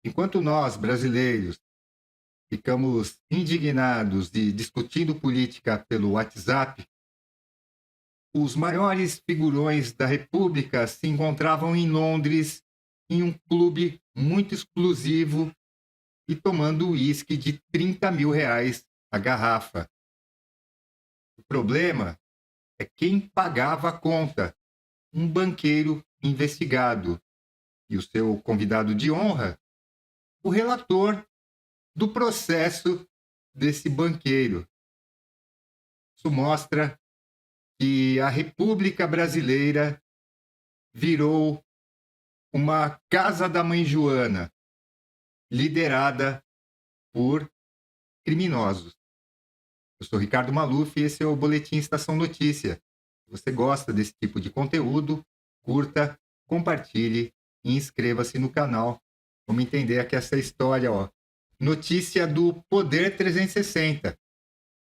Enquanto nós, brasileiros, ficamos indignados e discutindo política pelo WhatsApp, os maiores figurões da República se encontravam em Londres, em um clube muito exclusivo e tomando uísque de R$ 30.000 a garrafa. O problema é quem pagava a conta, um banqueiro investigado, e o seu convidado de honra, o relator do processo desse banqueiro. Isso mostra que a República Brasileira virou uma casa da mãe Joana, liderada por criminosos. Eu sou Ricardo Maluf e esse é o Boletim Estação Notícia. Se você gosta desse tipo de conteúdo, curta, compartilhe e inscreva-se no canal. Vamos entender aqui essa história, ó. Notícia do Poder 360.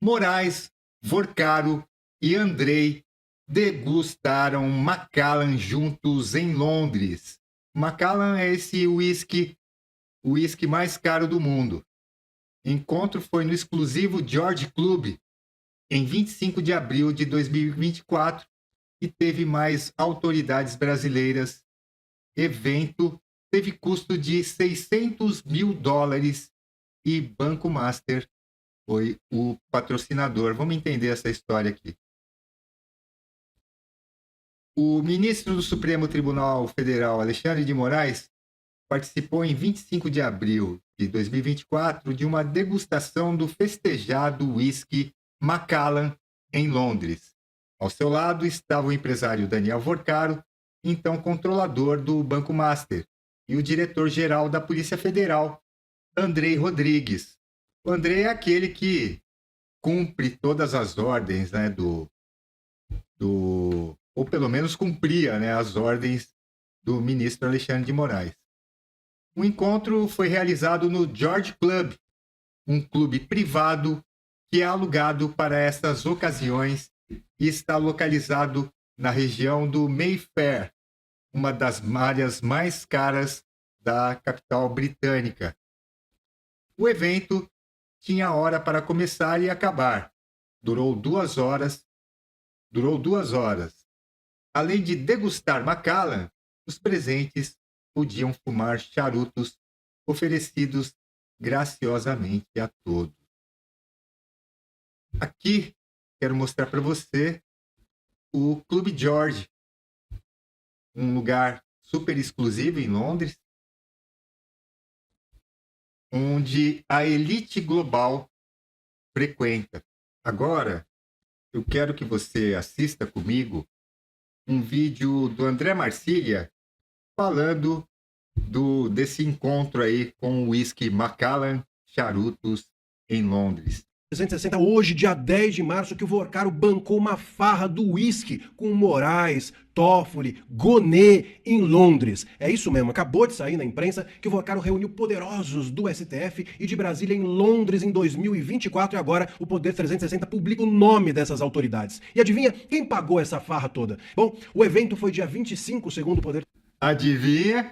Moraes, Vorcaro e Andrei degustaram Macallan juntos em Londres. Macallan é esse uísque mais caro do mundo. O encontro foi no exclusivo George Club, em 25 de abril de 2024, e teve mais autoridades brasileiras. Evento teve custo de $600 mil e Banco Master foi o patrocinador. Vamos entender essa história aqui. O ministro do Supremo Tribunal Federal, Alexandre de Moraes, participou em 25 de abril de 2024 de uma degustação do festejado whisky Macallan em Londres. Ao seu lado estava o empresário Daniel Vorcaro, então controlador do Banco Master, e o diretor-geral da Polícia Federal, Andrei Rodrigues. O Andrei é aquele que cumpre todas as ordens, né, ou pelo menos cumpria, né, as ordens do ministro Alexandre de Moraes. O encontro foi realizado no George Club, um clube privado que é alugado para essas ocasiões e está localizado na região do Mayfair, uma das áreas mais caras da capital britânica. O evento tinha hora para começar e acabar. Durou 2 horas. Além de degustar Macallan, os presentes podiam fumar charutos oferecidos graciosamente a todos. Aqui quero mostrar para você o Clube George, um lugar super exclusivo em Londres, onde a elite global frequenta. Agora, eu quero que você assista comigo um vídeo do André Marcília falando desse encontro aí com o whisky Macallan Charutos em Londres. 360, hoje, dia 10 de março, que o Vorcaro bancou uma farra do uísque com Moraes, Toffoli, Gonê em Londres. É isso mesmo, acabou de sair na imprensa que o Vorcaro reuniu poderosos do STF e de Brasília em Londres em 2024 e agora o Poder 360 publica o nome dessas autoridades. E adivinha quem pagou essa farra toda? Bom, o evento foi dia 25, segundo o Poder... Adivinha?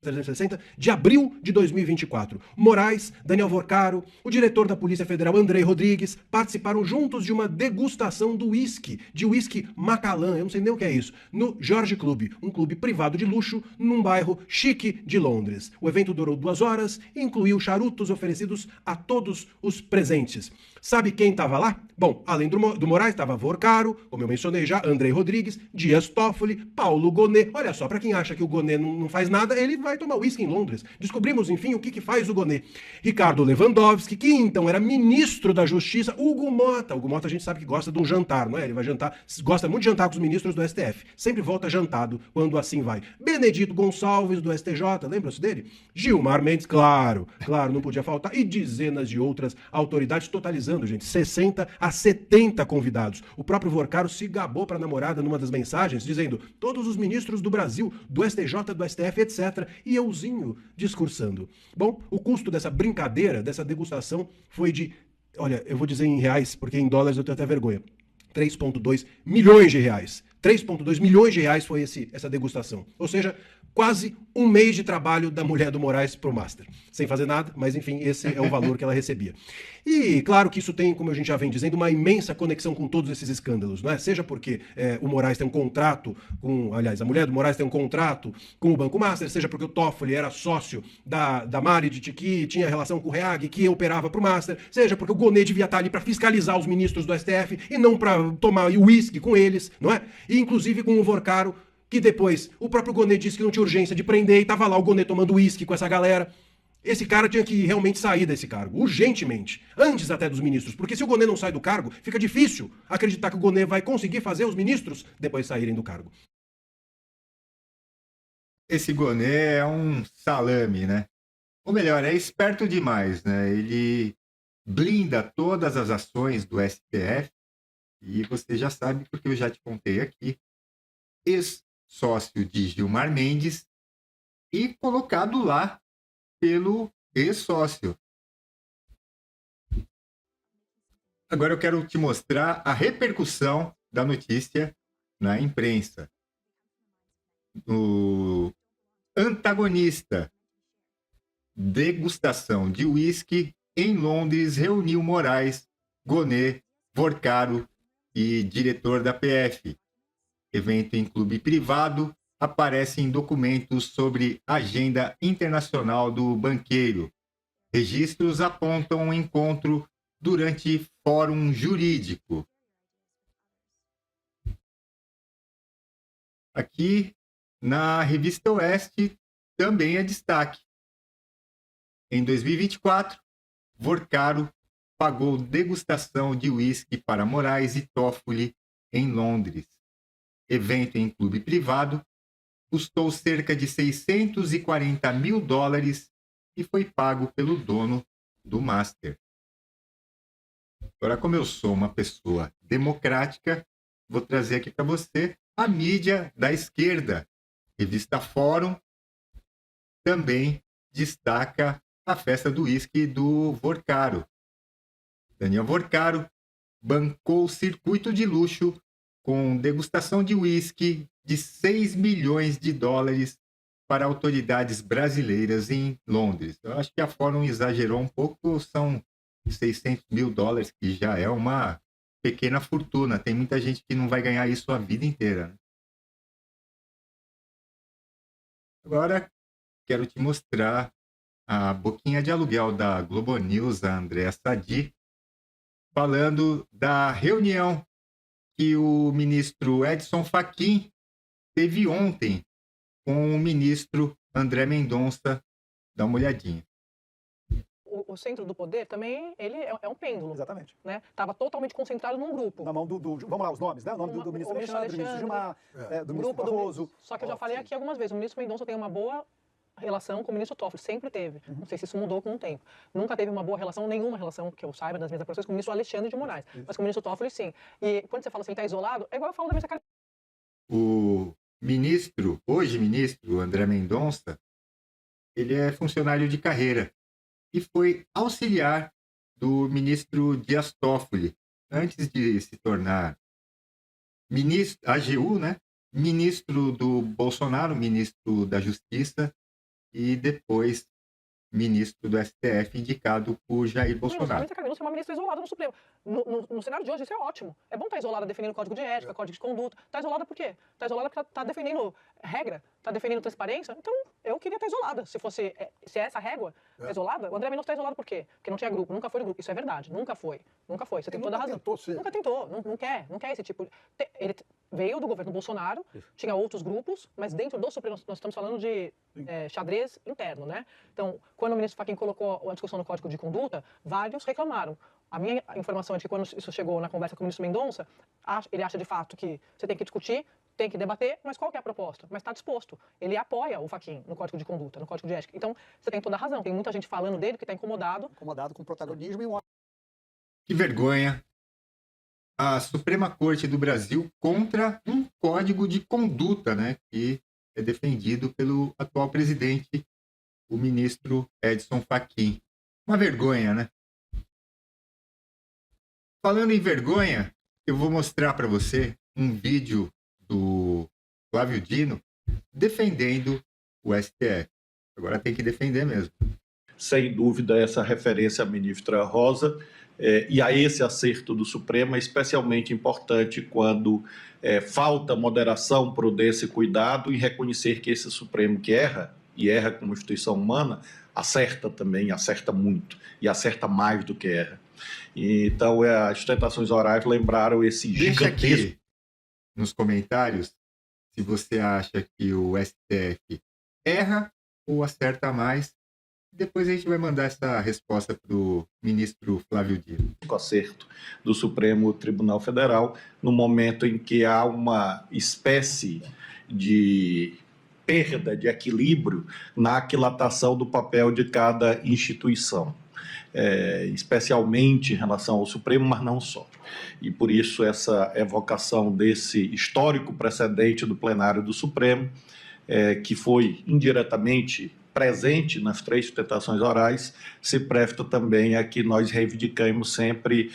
360 de abril de 2024. Moraes, Daniel Vorcaro, o diretor da Polícia Federal, Andrei Rodrigues, participaram juntos de uma degustação de whisky Macallan, eu não sei nem o que é isso, no George Club, um clube privado de luxo num bairro chique de Londres. O evento durou 2 horas e incluiu charutos oferecidos a todos os presentes. Sabe quem estava lá? Bom, além do Moraes, estava Vorcaro, como eu mencionei já, Andrei Rodrigues, Dias Toffoli, Paulo Gonê. Olha só, para quem acha que o Gonê não faz nada, ele vai tomar uísque em Londres. Descobrimos, enfim, o que faz o Gonê. Ricardo Lewandowski, que então era ministro da Justiça, Hugo Mota. Hugo Mota a gente sabe que gosta de um jantar, não é? Ele vai jantar, gosta muito de jantar com os ministros do STF. Sempre volta jantado quando assim vai. Benedito Gonçalves, do STJ, lembra-se dele? Gilmar Mendes, claro, não podia faltar. E dezenas de outras autoridades, totalizando, gente, 60 a 70 convidados. O próprio Vorcaro se gabou para a namorada numa das mensagens, dizendo: todos os ministros do Brasil, do STJ, do STF, etc. E euzinho discursando. Bom, o custo dessa brincadeira, dessa degustação, foi de, olha, eu vou dizer em reais, porque em dólares eu tenho até vergonha, 3,2 milhões de reais. 3,2 milhões de reais foi essa degustação. Ou seja, quase um mês de trabalho da mulher do Moraes pro Master. Sem fazer nada, mas enfim, esse é o valor que ela recebia. E claro que isso tem, como a gente já vem dizendo, uma imensa conexão com todos esses escândalos, não é? Seja porque o Moraes tem um contrato com, aliás, a mulher do Moraes tem um contrato com o Banco Master, seja porque o Toffoli era sócio da Marit, que tinha relação com o Reag, que operava pro Master, seja porque o Gonê devia estar ali para fiscalizar os ministros do STF e não para tomar uísque com eles, não é? E inclusive com o Vorcaro, que depois o próprio Gonê disse que não tinha urgência de prender e tava lá o Gonê tomando uísque com essa galera. Esse cara tinha que realmente sair desse cargo, urgentemente, antes até dos ministros, porque se o Gonê não sai do cargo, fica difícil acreditar que o Gonê vai conseguir fazer os ministros depois saírem do cargo. Esse Gonê é um salame, né? Ou melhor, é esperto demais, né? Ele blinda todas as ações do STF e você já sabe, porque eu já te contei aqui, ex-sócio de Gilmar Mendes e colocado lá pelo ex-sócio. Agora eu quero te mostrar a repercussão da notícia na imprensa. O antagonista, degustação de uísque em Londres, reuniu Moraes, Gonê, Vorcaro e diretor da PF. Evento em clube privado, aparece em documentos sobre agenda internacional do banqueiro. Registros apontam um encontro durante fórum jurídico. Aqui na Revista Oeste também é destaque. Em 2024, Vorcaro pagou degustação de uísque para Moraes e Toffoli em Londres. Evento em clube privado custou cerca de $640 mil e foi pago pelo dono do Master. Agora, como eu sou uma pessoa democrática, vou trazer aqui para você a mídia da esquerda. Revista Fórum também destaca a festa do uísque do Vorcaro. Daniel Vorcaro bancou circuito de luxo com degustação de uísque de $6 milhões para autoridades brasileiras em Londres. Eu acho que a Fórum exagerou um pouco, são $600 mil, que já é uma pequena fortuna. Tem muita gente que não vai ganhar isso a vida inteira, né? Agora, quero te mostrar a boquinha de aluguel da Globo News, a Andréa Sadi, falando da reunião que o ministro Edson Fachin teve ontem com o ministro André Mendonça. Dá uma olhadinha. O centro do poder também, ele é um pêndulo. Exatamente. Né? Estava totalmente concentrado num grupo. Na mão vamos lá, os nomes, né? O nome do ministro Alexandre, do ministro Gilmar, do ministro Barroso. Só que eu já falei aqui algumas vezes, o ministro Mendonça tem uma boa relação com o ministro Toffoli, sempre teve. Não sei se isso mudou com o tempo. Nunca teve uma boa relação, nenhuma relação que eu saiba das minhas apurações com o ministro Alexandre de Moraes. Mas com o ministro Toffoli, sim. E quando você fala assim, está isolado, é igual eu falo da mesa cara. O ministro, hoje ministro, André Mendonça, ele é funcionário de carreira e foi auxiliar do ministro Dias Toffoli, antes de se tornar ministro, AGU, né? Ministro do Bolsonaro, ministro da Justiça e depois ministro do STF, indicado por Jair Bolsonaro. A Camila é uma ministra isolada no Supremo. No cenário de hoje, isso é ótimo. É bom estar isolada defendendo código de ética, código de conduta. Está isolada por quê? Está isolada porque está defendendo regra, está defendendo transparência. Então, eu queria estar isolada. Se é essa régua isolada, o André Mendonça está isolado por quê? Porque não tinha grupo, nunca foi do grupo. Isso é verdade, nunca foi. Nunca foi. Você tem toda a razão. Nunca tentou, não quer esse tipo. Ele veio do governo Bolsonaro, tinha outros grupos, mas dentro do Supremo, nós estamos falando de xadrez interno, né? Então, quando o ministro Fachin colocou a discussão no Código de Conduta, vários reclamaram. A minha informação é que quando isso chegou na conversa com o ministro Mendonça, ele acha de fato que você tem que discutir, tem que debater, mas qual que é a proposta? Mas está disposto. Ele apoia o Fachin no Código de Conduta, no Código de Ética. Então, você tem toda a razão. Tem muita gente falando dele que está incomodado. Incomodado com o protagonismo e um... Que vergonha! A Suprema Corte do Brasil contra um código de conduta, né, que é defendido pelo atual presidente, o ministro Edson Fachin. Uma vergonha, né? Falando em vergonha, eu vou mostrar para você um vídeo do Flávio Dino defendendo o STF. Agora tem que defender mesmo. Sem dúvida, essa referência à ministra Rosa e a esse acerto do Supremo é especialmente importante quando falta moderação, prudência e cuidado em reconhecer que esse Supremo que erra, e erra como instituição humana, acerta também, acerta muito, e acerta mais do que erra. Então, as tentações orais lembraram esse gigantesco... Deixa aqui nos comentários se você acha que o STF erra ou acerta mais. Depois a gente vai mandar essa resposta para o ministro Flávio Dino. O acerto do Supremo Tribunal Federal, no momento em que há uma espécie de perda de equilíbrio na aquilatação do papel de cada instituição, especialmente em relação ao Supremo, mas não só. E por isso essa evocação desse histórico precedente do plenário do Supremo, que foi indiretamente presente nas 3 sustentações orais, se presta também a que nós reivindicamos sempre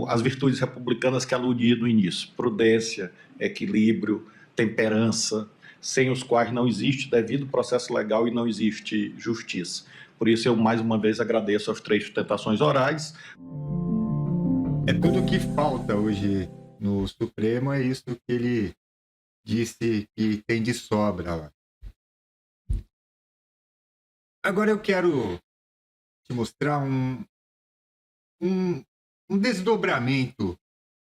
as virtudes republicanas que aludi no início: prudência, equilíbrio, temperança, sem os quais não existe devido processo legal e não existe justiça. Por isso eu mais uma vez agradeço as 3 sustentações orais. É tudo que falta hoje no Supremo, é isso que ele disse que tem de sobra lá. Agora eu quero te mostrar um desdobramento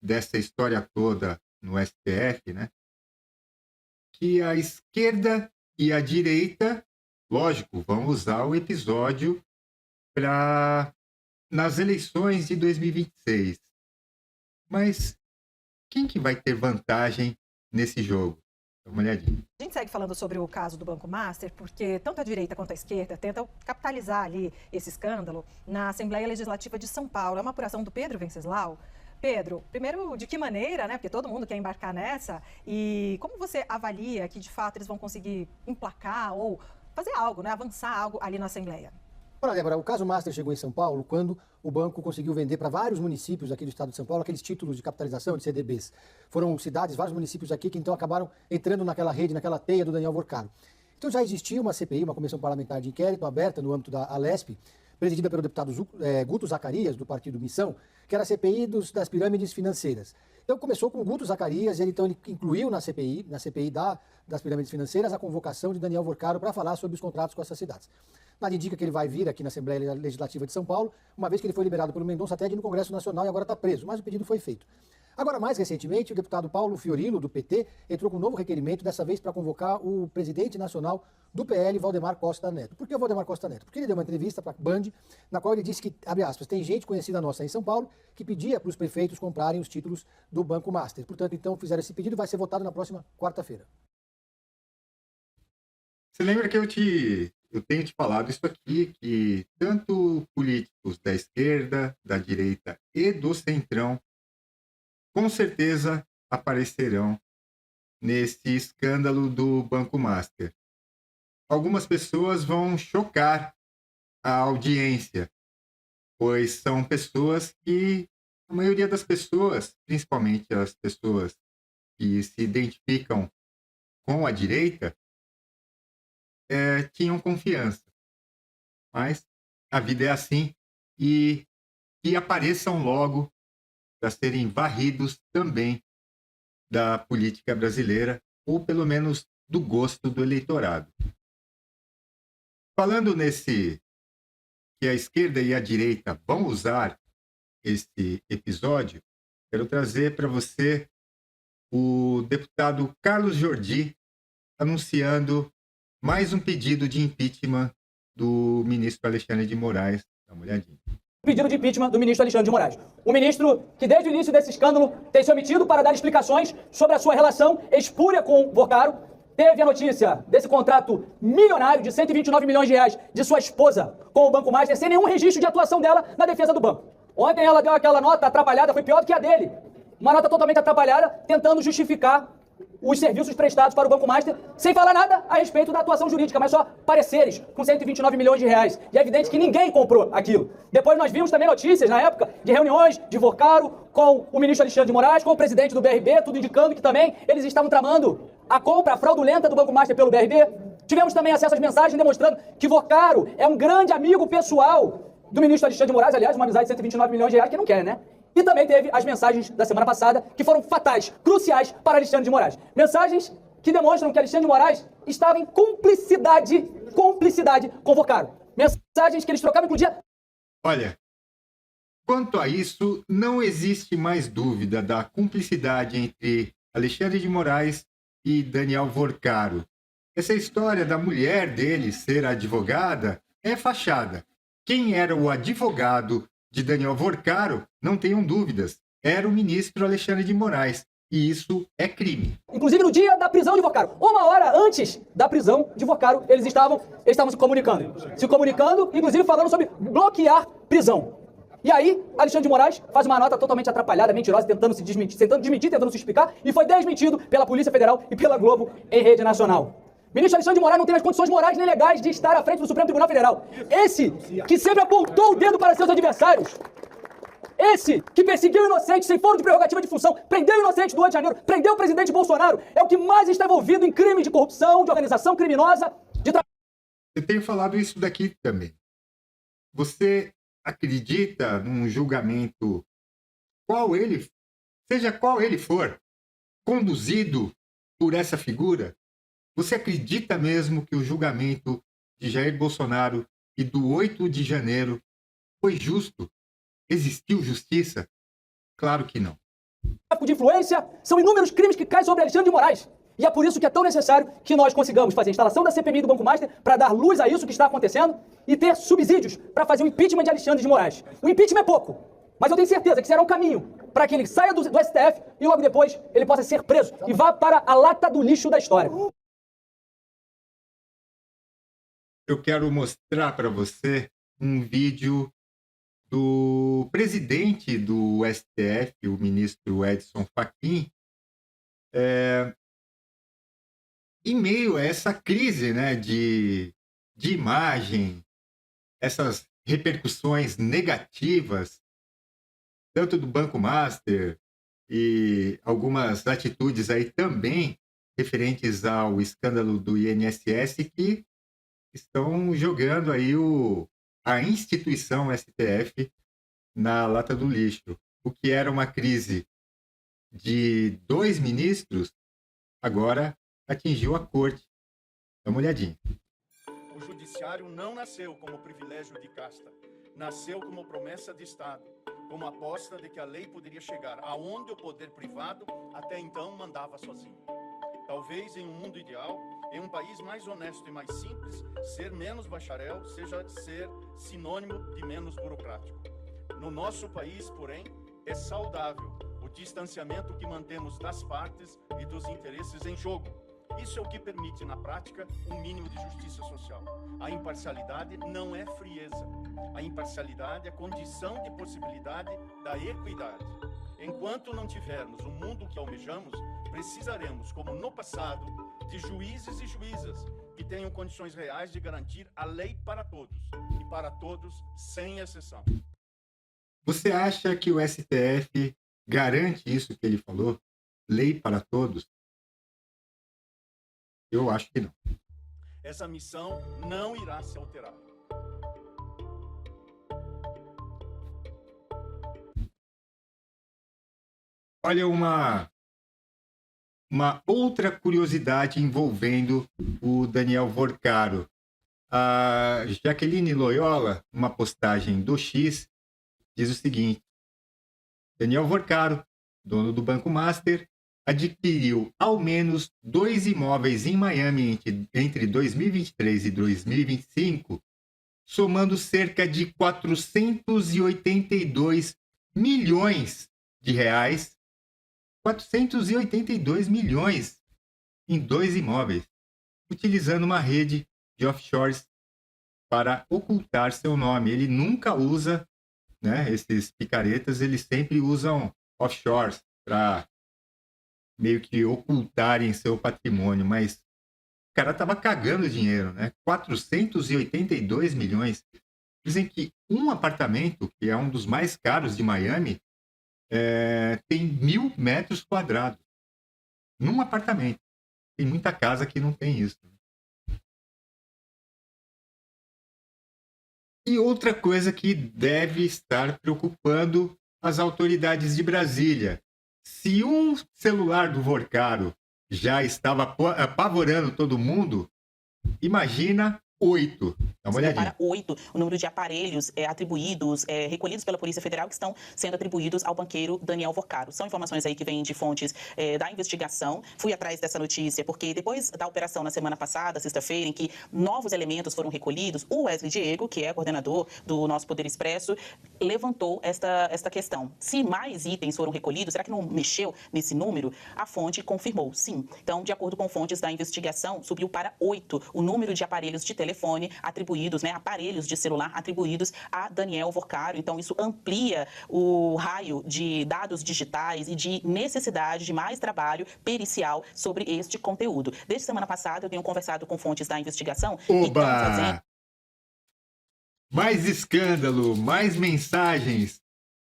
dessa história toda no STF, né? Que a esquerda e a direita, lógico, vão usar o episódio nas eleições de 2026. Mas quem que vai ter vantagem nesse jogo? Dá uma olhadinha. A gente segue falando sobre o caso do Banco Master, porque tanto a direita quanto a esquerda tentam capitalizar ali esse escândalo na Assembleia Legislativa de São Paulo. É uma apuração do Pedro Venceslau. Pedro, primeiro, de que maneira, né? Porque todo mundo quer embarcar nessa. E como você avalia que, de fato, eles vão conseguir emplacar ou fazer algo, né? Avançar algo ali na Assembleia? Olha, Débora, o caso Master chegou em São Paulo quando o banco conseguiu vender para vários municípios aqui do estado de São Paulo aqueles títulos de capitalização de CDBs. Foram cidades, vários municípios aqui que então acabaram entrando naquela rede, naquela teia do Daniel Vorcaro. Então já existia uma CPI, uma Comissão Parlamentar de Inquérito, aberta no âmbito da Alesp, presidida pelo deputado Guto Zacarias, do partido Missão, que era a CPI das pirâmides financeiras. Então começou com o Guto Zacarias, ele incluiu na CPI das pirâmides financeiras, a convocação de Daniel Vorcaro para falar sobre os contratos com essas cidades. Nada indica que ele vai vir aqui na Assembleia Legislativa de São Paulo, uma vez que ele foi liberado pelo Mendonça Ted no Congresso Nacional e agora está preso, mas o pedido foi feito. Agora, mais recentemente, o deputado Paulo Fiorilo, do PT, entrou com um novo requerimento, dessa vez para convocar o presidente nacional do PL, Valdemar Costa Neto. Por que o Valdemar Costa Neto? Porque ele deu uma entrevista para a Band, na qual ele disse que, abre aspas, tem gente conhecida nossa em São Paulo que pedia para os prefeitos comprarem os títulos do Banco Master. Portanto, então, fizeram esse pedido e vai ser votado na próxima quarta-feira. Você lembra que eu tenho te falado isso aqui, que tanto políticos da esquerda, da direita e do centrão, com certeza aparecerão nesse escândalo do Banco Master. Algumas pessoas vão chocar a audiência, pois são pessoas que, a maioria das pessoas, principalmente as pessoas que se identificam com a direita, tinham confiança. Mas a vida é assim e apareçam logo para serem varridos também da política brasileira, ou pelo menos do gosto do eleitorado. Falando que a esquerda e a direita vão usar esse episódio, quero trazer para você o deputado Carlos Jordi anunciando mais um pedido de impeachment do ministro Alexandre de Moraes. Dá uma olhadinha. Pedido de impeachment do ministro Alexandre de Moraes. O ministro que desde o início desse escândalo tem se omitido para dar explicações sobre a sua relação espúria com Vorcaro. Teve a notícia desse contrato milionário de 129 milhões de reais de sua esposa com o Banco Master, sem nenhum registro de atuação dela na defesa do banco. Ontem ela deu aquela nota atrapalhada, foi pior do que a dele. Uma nota totalmente atrapalhada, tentando justificar os serviços prestados para o Banco Master, sem falar nada a respeito da atuação jurídica, mas só pareceres com 129 milhões de reais. E é evidente que ninguém comprou aquilo. Depois nós vimos também notícias, na época, de reuniões de Vorcaro com o ministro Alexandre de Moraes, com o presidente do BRB, tudo indicando que também eles estavam tramando a compra fraudulenta do Banco Master pelo BRB. Tivemos também acesso às mensagens demonstrando que Vocaro é um grande amigo pessoal do ministro Alexandre de Moraes, aliás, uma amizade de 129 milhões de reais, que não quer, né? E também teve as mensagens da semana passada, que foram fatais, cruciais para Alexandre de Moraes. Mensagens que demonstram que Alexandre de Moraes estava em cumplicidade com Vocaro. Mensagens que eles trocavam, inclusive... Olha, quanto a isso, não existe mais dúvida da cumplicidade entre Alexandre de Moraes e Daniel Vocaro. Essa história da mulher dele ser advogada é fachada. Quem era o advogado de Daniel Vocaro, não tenham dúvidas, era o ministro Alexandre de Moraes. E isso é crime. Inclusive no dia da prisão de Vocaro, uma hora antes da prisão de Vocaro, eles estavam se comunicando, inclusive falando sobre bloquear prisão. E aí, Alexandre de Moraes faz uma nota totalmente atrapalhada, mentirosa, tentando desmentir, tentando se explicar, e foi desmentido pela Polícia Federal e pela Globo em rede nacional. Ministro Alexandre de Moraes não tem as condições morais nem legais de estar à frente do Supremo Tribunal Federal. Esse que sempre apontou o dedo para seus adversários. Esse que perseguiu inocentes sem foro de prerrogativa de função, prendeu inocentes do 8 de janeiro, prendeu o presidente Bolsonaro, é o que mais está envolvido em crime de corrupção, de organização criminosa, de... Eu tenho falado isso daqui também. Você acredita num julgamento, seja qual ele for, conduzido por essa figura? Você acredita mesmo que o julgamento de Jair Bolsonaro e do 8 de janeiro foi justo? Existiu justiça? Claro que não. Tráfico de influência, são inúmeros crimes que caem sobre Alexandre de Moraes. E é por isso que é tão necessário que nós consigamos fazer a instalação da CPMI do Banco Master para dar luz a isso que está acontecendo e ter subsídios para fazer o impeachment de Alexandre de Moraes. O impeachment é pouco, mas eu tenho certeza que será um caminho para que ele saia do STF e logo depois ele possa ser preso e vá para a lata do lixo da história. Eu quero mostrar para você um vídeo do presidente do STF, o ministro Edson Fachin, em meio a essa crise, né, de imagem, essas repercussões negativas, tanto do Banco Master e algumas atitudes aí também referentes ao escândalo do INSS que estão jogando aí a instituição STF na lata do lixo. O que era uma crise de 2 ministros, agora atingiu a corte. Dá uma olhadinha. O judiciário não nasceu como privilégio de casta. Nasceu como promessa de Estado, como aposta de que a lei poderia chegar aonde o poder privado até então mandava sozinho. Talvez em um mundo ideal, em um país mais honesto e mais simples, ser menos bacharel seja ser sinônimo de menos burocrático. No nosso país, porém, é saudável o distanciamento que mantemos das partes e dos interesses em jogo. Isso é o que permite, na prática, um mínimo de justiça social. A imparcialidade não é frieza. A imparcialidade é condição de possibilidade da equidade. Enquanto não tivermos o mundo que almejamos, precisaremos, como no passado, de juízes e juízas que tenham condições reais de garantir a lei para todos, e para todos sem exceção. Você acha que o STF garante isso que ele falou? Lei para todos? Eu acho que não. Essa missão não irá se alterar. Olha, uma outra curiosidade envolvendo o Daniel Vocaro. A Jaqueline Loyola, uma postagem do X, diz o seguinte: Daniel Vocaro, dono do Banco Master, adquiriu ao menos 2 imóveis em Miami entre 2023 e 2025, somando cerca de 482 milhões de reais. 482 milhões em 2 imóveis, utilizando uma rede de offshores para ocultar seu nome. Ele nunca usa, né, esses picaretas, eles sempre usam offshores para meio que ocultarem seu patrimônio, mas o cara estava cagando dinheiro, né? 482 milhões. Dizem que um apartamento, que é um dos mais caros de Miami, tem 1.000 metros quadrados num apartamento. Tem muita casa que não tem isso. E outra coisa que deve estar preocupando as autoridades de Brasília. Se um celular do Vorcaro já estava apavorando todo mundo, imagina 8. Dá uma olhadinha. Para 8, o número de aparelhos atribuídos, recolhidos pela Polícia Federal, que estão sendo atribuídos ao banqueiro Daniel Vorcaro. São informações aí que vêm de fontes da investigação. Fui atrás dessa notícia porque depois da operação na semana passada, sexta-feira, em que novos elementos foram recolhidos, o Wesley Diego, que é coordenador do nosso Poder Expresso, levantou esta questão. Se mais itens foram recolhidos, será que não mexeu nesse número? A fonte confirmou, sim. Então, de acordo com fontes da investigação, subiu para 8 o número de aparelhos de telefone atribuídos, aparelhos de celular atribuídos a Daniel Vorcaro. Então, isso amplia o raio de dados digitais e de necessidade de mais trabalho pericial sobre este conteúdo. Desde semana passada, eu tenho conversado com fontes da investigação que estão fazendo... Mais escândalo, mais mensagens.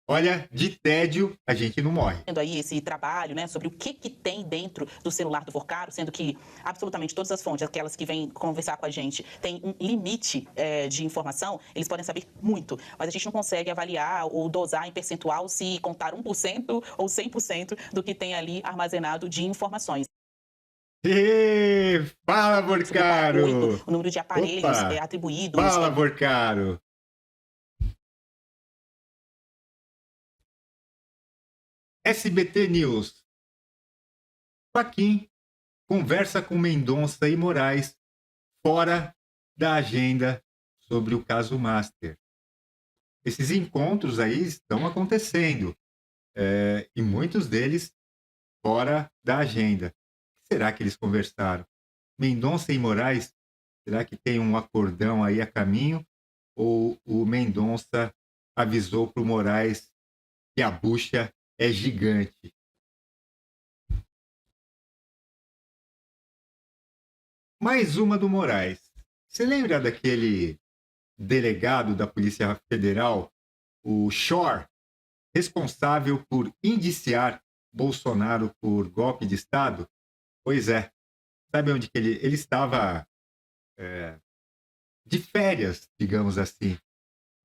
Olha, de tédio a gente não morre. Aí esse trabalho, sobre o que tem dentro do celular do Vorcaro, sendo que absolutamente todas as fontes, aquelas que vêm conversar com a gente, têm um limite de informação, eles podem saber muito, mas a gente não consegue avaliar ou dosar em percentual se contar 1% ou 100% do que tem ali armazenado de informações. Fala, Vorcaro! O número de aparelhos atribuídos... Fala, Vorcaro! SBT News. Fachin conversa com Mendonça e Moraes fora da agenda sobre o caso Master. Esses encontros aí estão acontecendo e muitos deles fora da agenda. O que será que eles conversaram? Mendonça e Moraes, será que tem um acordão aí a caminho? Ou o Mendonça avisou para o Moraes que a bucha é gigante? Mais uma do Moraes. Você lembra daquele delegado da Polícia Federal, o Shor, responsável por indiciar Bolsonaro por golpe de Estado? Pois é. Sabe onde que ele estava de férias, digamos assim,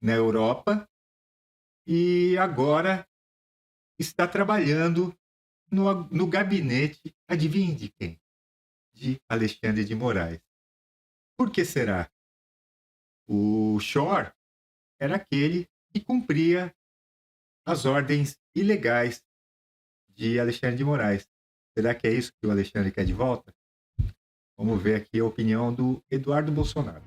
na Europa, e agora está trabalhando no gabinete, adivinhe de quem? De Alexandre de Moraes. Por que será? O Shor era aquele que cumpria as ordens ilegais de Alexandre de Moraes. Será que é isso que o Alexandre quer de volta? Vamos ver aqui a opinião do Eduardo Bolsonaro.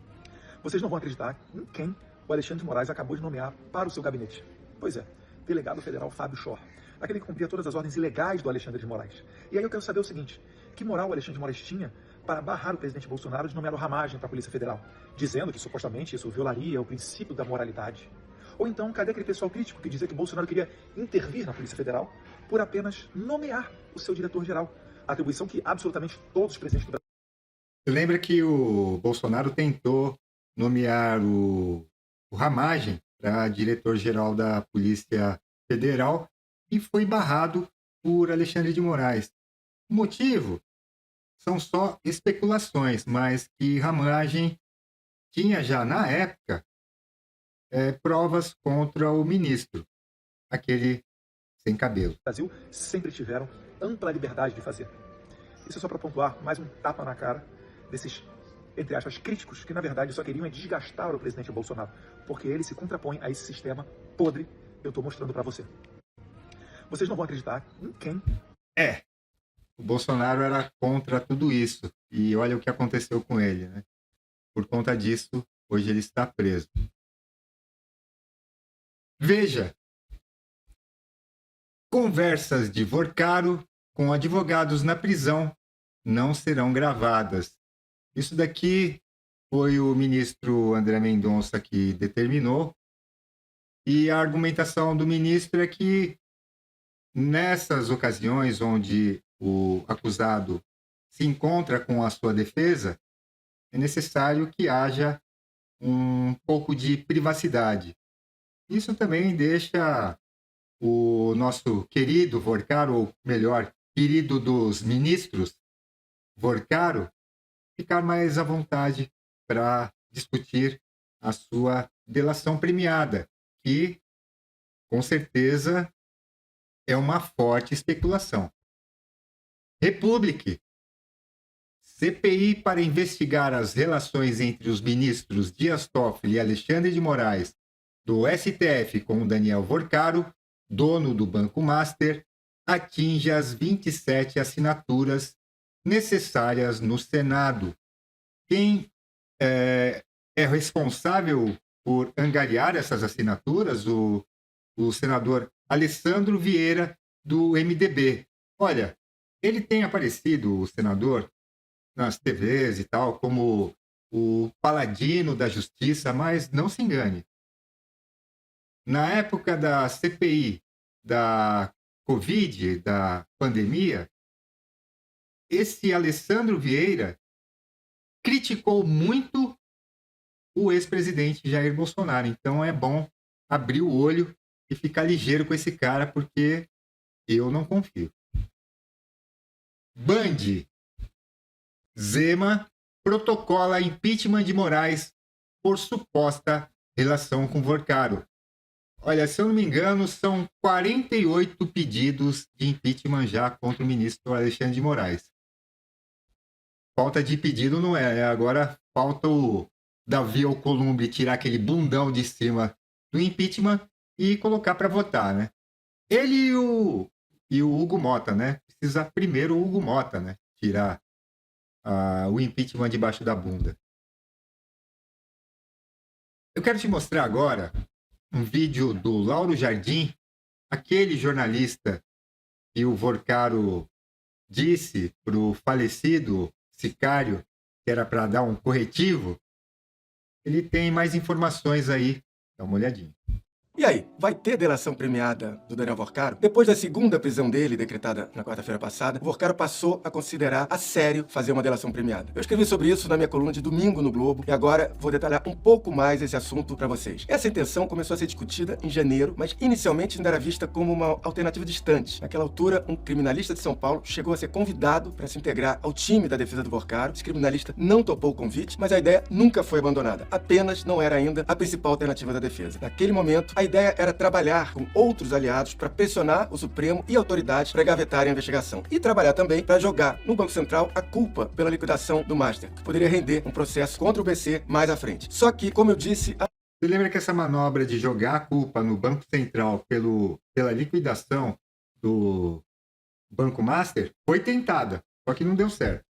Vocês não vão acreditar em quem o Alexandre de Moraes acabou de nomear para o seu gabinete. Pois é, delegado federal Fábio Shor, aquele que cumpria todas as ordens ilegais do Alexandre de Moraes. E aí eu quero saber o seguinte, que moral o Alexandre de Moraes tinha para barrar o presidente Bolsonaro de nomear o Ramagem para a Polícia Federal, dizendo que supostamente isso violaria o princípio da moralidade? Ou então, cadê aquele pessoal crítico que dizia que Bolsonaro queria intervir na Polícia Federal por apenas nomear o seu diretor-geral? Atribuição que absolutamente todos os presidentes do Brasil... Você lembra que o Bolsonaro tentou nomear o Ramagem para diretor-geral da Polícia Federal e foi barrado por Alexandre de Moraes. O motivo são só especulações, mas que Ramagem tinha já na época provas contra o ministro, aquele sem cabelo. O Brasil sempre tiveram ampla liberdade de fazer. Isso é só para pontuar mais um tapa na cara desses, entre aspas, críticos, que na verdade só queriam desgastar o presidente Bolsonaro, porque ele se contrapõe a esse sistema podre que eu estou mostrando para você. Vocês não vão acreditar em quem? O Bolsonaro era contra tudo isso. E olha o que aconteceu com ele, né? Por conta disso, hoje ele está preso. Veja. Conversas de Vorcaro com advogados na prisão não serão gravadas. Isso daqui foi o ministro André Mendonça que determinou. E a argumentação do ministro é que nessas ocasiões onde o acusado se encontra com a sua defesa, é necessário que haja um pouco de privacidade. Isso também deixa o nosso querido Vorcaro, ou melhor, querido dos ministros, Vorcaro, ficar mais à vontade para discutir a sua delação premiada, que com certeza é uma forte especulação. Republic. CPI para investigar as relações entre os ministros Dias Toffoli e Alexandre de Moraes do STF com Daniel Vorcaro, dono do Banco Master, atinge as 27 assinaturas necessárias no Senado. Quem é responsável por angariar essas assinaturas? O senador Alessandro Vieira, do MDB. Olha, ele tem aparecido, o senador, nas TVs e tal, como o paladino da justiça, mas não se engane. Na época da CPI, da Covid, da pandemia, esse Alessandro Vieira criticou muito o ex-presidente Jair Bolsonaro. Então é bom abrir o olho e ficar ligeiro com esse cara, porque eu não confio. Band. Zema protocola impeachment de Moraes por suposta relação com Vorcaro. Olha, se eu não me engano, são 48 pedidos de impeachment já contra o ministro Alexandre de Moraes. Falta de pedido não é, agora falta o Davi Alcolumbre tirar aquele bundão de cima do impeachment e colocar para votar, né? Ele e o Hugo Mota, né? Precisa primeiro o Hugo Mota, né? Tirar o impeachment debaixo da bunda. Eu quero te mostrar agora um vídeo do Lauro Jardim, aquele jornalista que o Vorcaro disse para o falecido sicário que era para dar um corretivo. Ele tem mais informações aí. Dá uma olhadinha. E aí, vai ter delação premiada do Daniel Vorcaro? Depois da segunda prisão dele, decretada na quarta-feira passada, o Vorcaro passou a considerar a sério fazer uma delação premiada. Eu escrevi sobre isso na minha coluna de domingo no Globo e agora vou detalhar um pouco mais esse assunto para vocês. Essa intenção começou a ser discutida em janeiro, mas inicialmente ainda era vista como uma alternativa distante. Naquela altura, um criminalista de São Paulo chegou a ser convidado para se integrar ao time da defesa do Vorcaro. Esse criminalista não topou o convite, mas a ideia nunca foi abandonada. Apenas não era ainda a principal alternativa da defesa. Naquele momento, a ideia era trabalhar com outros aliados para pressionar o Supremo e autoridades para gavetarem a investigação. E trabalhar também para jogar no Banco Central a culpa pela liquidação do Master, que poderia render um processo contra o BC mais à frente. Só que, como eu disse... Você lembra que essa manobra de jogar a culpa no Banco Central pela liquidação do Banco Master foi tentada, só que não deu certo.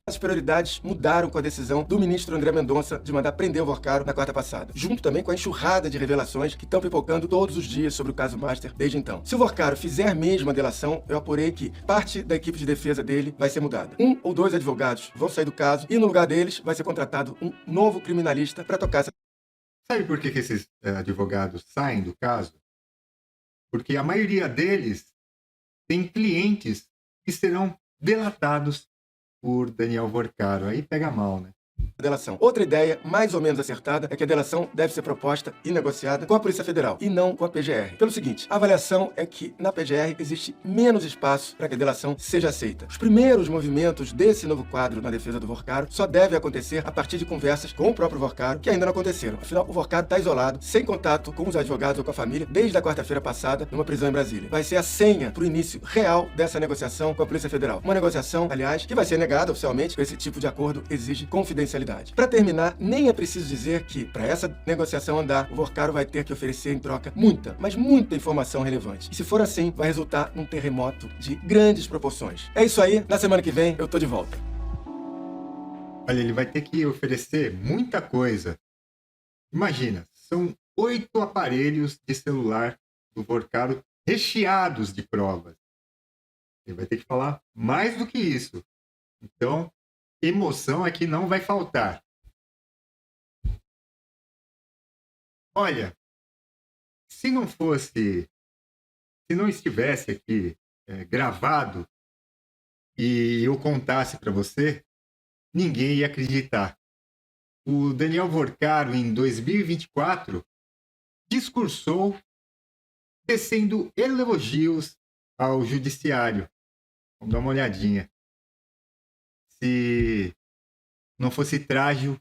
As prioridades mudaram com a decisão do ministro André Mendonça de mandar prender o Vorcaro na quarta passada, junto também com a enxurrada de revelações que estão pipocando todos os dias sobre o caso Master desde então. Se o Vorcaro fizer mesmo a delação, eu apurei que parte da equipe de defesa dele vai ser mudada. 1 ou 2 advogados vão sair do caso e no lugar deles vai ser contratado um novo criminalista para tocar essa... Sabe por que esses advogados saem do caso? Porque a maioria deles tem clientes que serão delatados por Daniel Vorcaro. Aí pega mal, né? Delação. Outra ideia, mais ou menos acertada, é que a delação deve ser proposta e negociada com a Polícia Federal e não com a PGR. Pelo seguinte, a avaliação é que na PGR existe menos espaço para que a delação seja aceita. Os primeiros movimentos desse novo quadro na defesa do Vorcaro só devem acontecer a partir de conversas com o próprio Vorcaro, que ainda não aconteceram. Afinal, o Vorcaro está isolado, sem contato com os advogados ou com a família, desde a quarta-feira passada, numa prisão em Brasília. Vai ser a senha para o início real dessa negociação com a Polícia Federal. Uma negociação, aliás, que vai ser negada oficialmente, porque esse tipo de acordo exige confidencialidade. Para terminar, nem é preciso dizer que, para essa negociação andar, o Vorcaro vai ter que oferecer em troca muita, mas muita informação relevante. E se for assim, vai resultar num terremoto de grandes proporções. É isso aí, na semana que vem eu tô de volta. Olha, ele vai ter que oferecer muita coisa. Imagina, são 8 aparelhos de celular do Vorcaro recheados de provas. Ele vai ter que falar mais do que isso. Então, emoção aqui não vai faltar. Olha, se não estivesse aqui gravado e eu contasse para você, ninguém ia acreditar. O Daniel Vorcaro, em 2024, discursou tecendo elogios ao judiciário. Vamos dar uma olhadinha. Se não fosse trágico,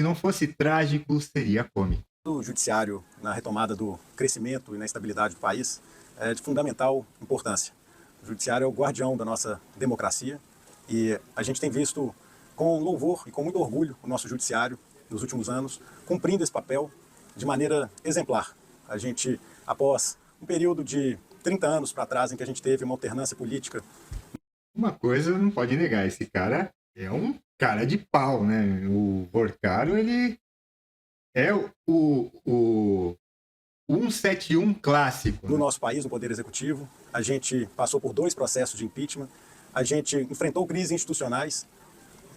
se não fosse trágico, seria cômico. O judiciário, na retomada do crescimento e na estabilidade do país, é de fundamental importância. O judiciário é o guardião da nossa democracia e a gente tem visto com louvor e com muito orgulho o nosso judiciário, nos últimos anos, cumprindo esse papel de maneira exemplar. A gente, após um período de 30 anos para trás, em que a gente teve uma alternância política. Uma coisa não pode negar, esse cara é um cara de pau, né? O Vorcaro, ele é o 171 clássico. No nosso país, no Poder Executivo, a gente passou por 2 processos de impeachment, a gente enfrentou crises institucionais,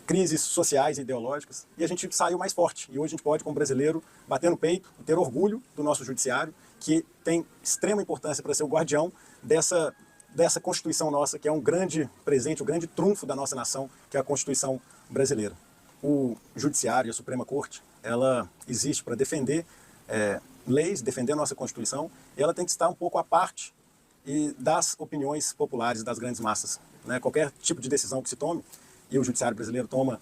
crises sociais e ideológicas, e a gente saiu mais forte. E hoje a gente pode, como brasileiro, bater no peito e ter orgulho do nosso judiciário, que tem extrema importância para ser o guardião dessa Constituição nossa, que é um grande presente, um grande trunfo da nossa nação, que é a Constituição brasileira. O Judiciário, a Suprema Corte, ela existe para defender leis, defender a nossa Constituição, e ela tem que estar um pouco à parte das opiniões populares das grandes massas. Né? Qualquer tipo de decisão que se tome, e o Judiciário brasileiro toma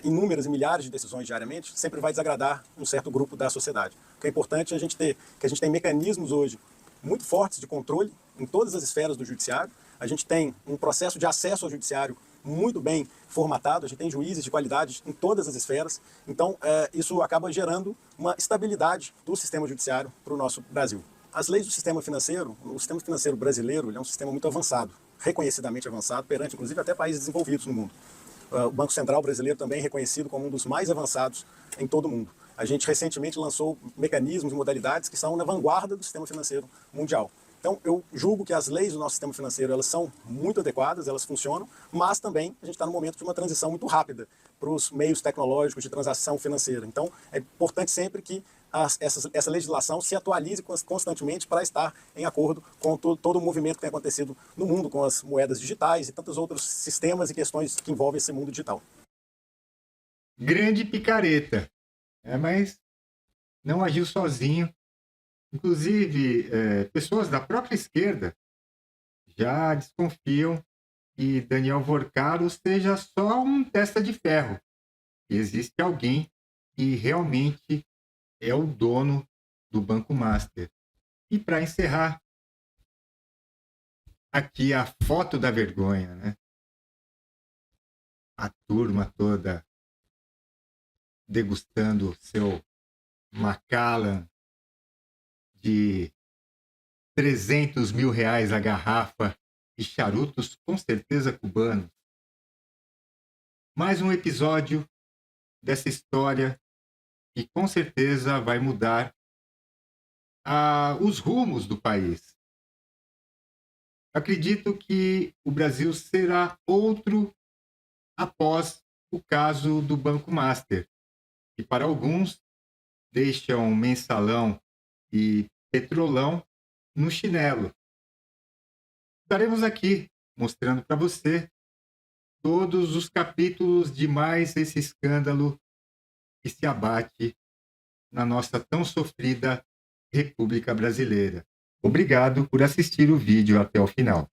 inúmeras e milhares de decisões diariamente, sempre vai desagradar um certo grupo da sociedade. O que é importante é que a gente tem mecanismos hoje muito fortes de controle em todas as esferas do judiciário. A gente tem um processo de acesso ao judiciário muito bem formatado, a gente tem juízes de qualidade em todas as esferas. Então, isso acaba gerando uma estabilidade do sistema judiciário para o nosso Brasil. As leis do sistema financeiro, o sistema financeiro brasileiro, ele é um sistema muito avançado, reconhecidamente avançado, perante inclusive até países desenvolvidos no mundo. O Banco Central brasileiro também é reconhecido como um dos mais avançados em todo o mundo. A gente recentemente lançou mecanismos e modalidades que são na vanguarda do sistema financeiro mundial. Então, eu julgo que as leis do nosso sistema financeiro, elas são muito adequadas, elas funcionam, mas também a gente está no momento de uma transição muito rápida para os meios tecnológicos de transação financeira. Então, é importante sempre que essa legislação se atualize constantemente para estar em acordo com todo o movimento que tem acontecido no mundo, com as moedas digitais e tantos outros sistemas e questões que envolvem esse mundo digital. Grande picareta, mas não agiu sozinho. Inclusive, pessoas da própria esquerda já desconfiam que Daniel Vorcaro seja só um testa de ferro. Existe alguém que realmente é o dono do Banco Master. E para encerrar, aqui a foto da vergonha, né? A turma toda degustando seu Macallan de 300 mil reais a garrafa e charutos com certeza cubanos. Mais um episódio dessa história que com certeza vai mudar os rumos do país. Acredito que o Brasil será outro após o caso do Banco Master, que para alguns deixam mensalão e petrolão no chinelo. Estaremos aqui mostrando para você todos os capítulos de mais esse escândalo que se abate na nossa tão sofrida República Brasileira. Obrigado por assistir o vídeo até o final.